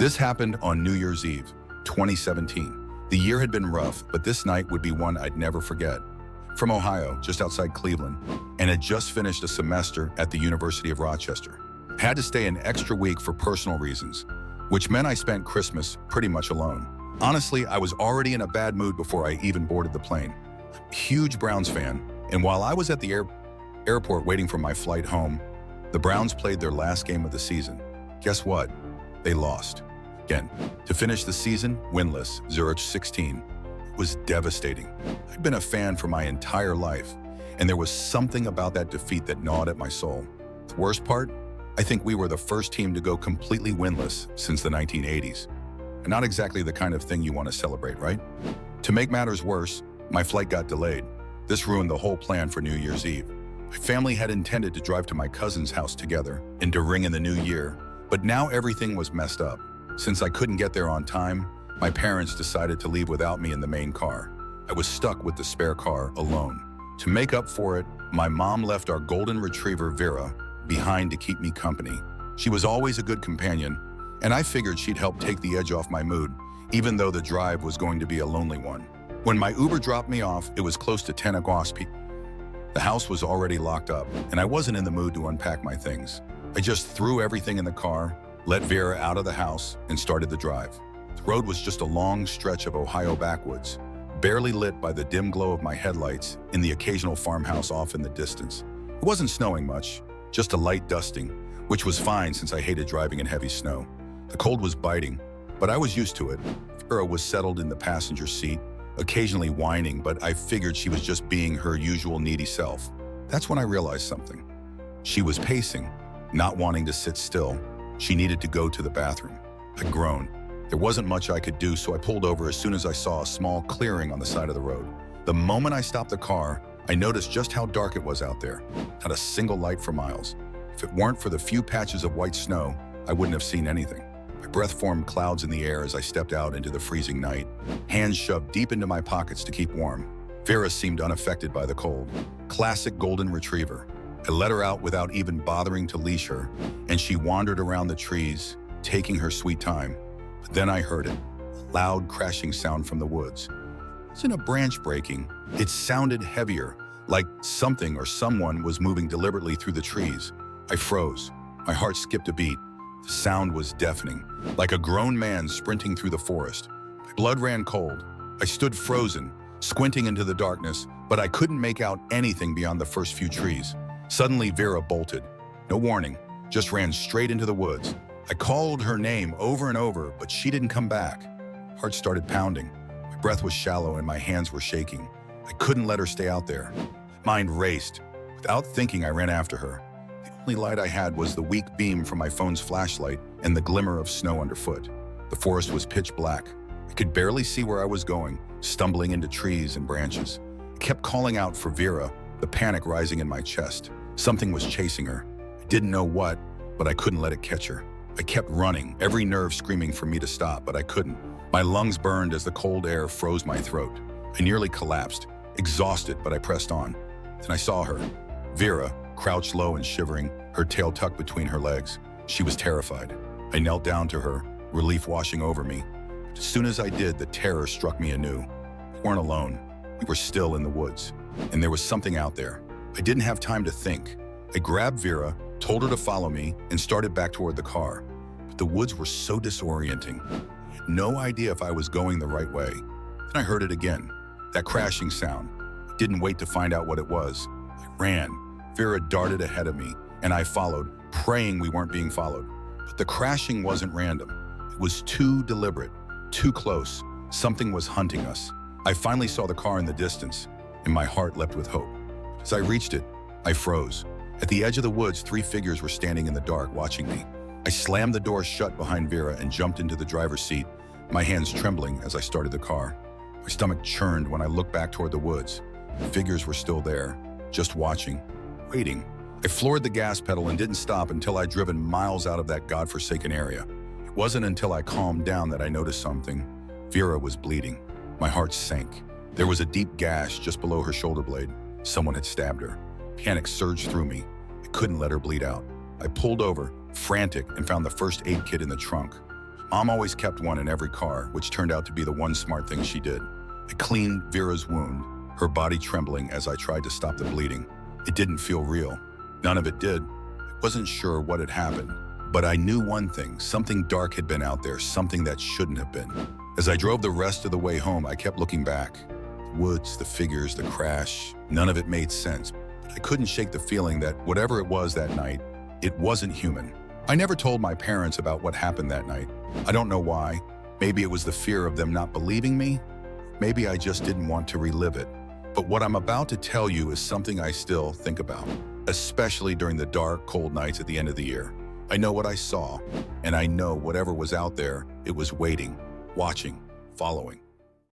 This happened on New Year's Eve, 2017. The year had been rough, but this night would be one I'd never forget. From Ohio, just outside Cleveland, and had just finished a semester at the University of Rochester. I had to stay an extra week for personal reasons, which meant I spent Christmas pretty much alone. Honestly, I was already in a bad mood before I even boarded the plane. Huge Browns fan, and while I was at the airport waiting for my flight home, the Browns played their last game of the season. Guess what? They lost. Again, to finish the season winless, 0-16. It was devastating. I'd been a fan for my entire life, and there was something about that defeat that gnawed at my soul. The worst part? I think we were the first team to go completely winless since the 1980s. And not exactly the kind of thing you want to celebrate, right? To make matters worse, my flight got delayed. This ruined the whole plan for New Year's Eve. My family had intended to drive to my cousin's house together and to ring in the new year, but now everything was messed up. Since I couldn't get there on time, my parents decided to leave without me in the main car. I was stuck with the spare car alone. To make up for it, my mom left our golden retriever, Vera, behind to keep me company. She was always a good companion, and I figured she'd help take the edge off my mood, even though the drive was going to be a lonely one. When my Uber dropped me off, it was close to 10 o'clock. The house was already locked up, and I wasn't in the mood to unpack my things. I just threw everything in the car, let Vera out of the house, and started the drive. The road was just a long stretch of Ohio backwoods, barely lit by the dim glow of my headlights and the occasional farmhouse off in the distance. It wasn't snowing much, just a light dusting, which was fine since I hated driving in heavy snow. The cold was biting, but I was used to it. Vera was settled in the passenger seat, occasionally whining, but I figured she was just being her usual needy self. That's when I realized something. She was pacing, not wanting to sit still. She needed to go to the bathroom. I groaned. There wasn't much I could do, so I pulled over as soon as I saw a small clearing on the side of the road. The moment I stopped the car, I noticed just how dark it was out there. Not a single light for miles. If it weren't for the few patches of white snow, I wouldn't have seen anything. My breath formed clouds in the air as I stepped out into the freezing night, hands shoved deep into my pockets to keep warm. Vera seemed unaffected by the cold. Classic golden retriever. I let her out without even bothering to leash her, and she wandered around the trees, taking her sweet time. But then I heard it, a loud crashing sound from the woods. It wasn't a branch breaking. It sounded heavier, like something or someone was moving deliberately through the trees. I froze. My heart skipped a beat. The sound was deafening, like a grown man sprinting through the forest. My blood ran cold. I stood frozen, squinting into the darkness, but I couldn't make out anything beyond the first few trees. Suddenly, Vera bolted. No warning, just ran straight into the woods. I called her name over and over, but she didn't come back. Heart started pounding. My breath was shallow and my hands were shaking. I couldn't let her stay out there. My mind raced. Without thinking, I ran after her. The only light I had was the weak beam from my phone's flashlight and the glimmer of snow underfoot. The forest was pitch black. I could barely see where I was going, stumbling into trees and branches. I kept calling out for Vera, the panic rising in my chest. Something was chasing her. I didn't know what, but I couldn't let it catch her. I kept running, every nerve screaming for me to stop, but I couldn't. My lungs burned as the cold air froze my throat. I nearly collapsed, exhausted, but I pressed on. Then I saw her. Vera, crouched low and shivering, her tail tucked between her legs. She was terrified. I knelt down to her, relief washing over me. As soon as I did, the terror struck me anew. We weren't alone. We were still in the woods, and there was something out there. I didn't have time to think. I grabbed Vera, told her to follow me, and started back toward the car. But the woods were so disorienting. I had no idea if I was going the right way. Then I heard it again, that crashing sound. I didn't wait to find out what it was. I ran. Vera darted ahead of me, and I followed, praying we weren't being followed. But the crashing wasn't random. It was too deliberate, too close. Something was hunting us. I finally saw the car in the distance, and my heart leapt with hope. As I reached it, I froze. At the edge of the woods, 3 figures were standing in the dark, watching me. I slammed the door shut behind Vera and jumped into the driver's seat, my hands trembling as I started the car. My stomach churned when I looked back toward the woods. The figures were still there, just watching, waiting. I floored the gas pedal and didn't stop until I'd driven miles out of that godforsaken area. It wasn't until I calmed down that I noticed something. Vera was bleeding. My heart sank. There was a deep gash just below her shoulder blade. Someone had stabbed her. Panic surged through me. I couldn't let her bleed out. I pulled over, frantic, and found the first aid kit in the trunk. Mom always kept one in every car, which turned out to be the one smart thing she did. I cleaned Vera's wound, her body trembling as I tried to stop the bleeding. It didn't feel real. None of it did. I wasn't sure what had happened, but I knew one thing: something dark had been out there, something that shouldn't have been. As I drove the rest of the way home, I kept looking back. The woods, the figures, the crash, none of it made sense. But I couldn't shake the feeling that whatever it was that night, it wasn't human. I never told my parents about what happened that night. I don't know why. Maybe it was the fear of them not believing me. Maybe I just didn't want to relive it. But what I'm about to tell you is something I still think about, especially during the dark, cold nights at the end of the year. I know what I saw, and I know whatever was out there, it was waiting, watching, following.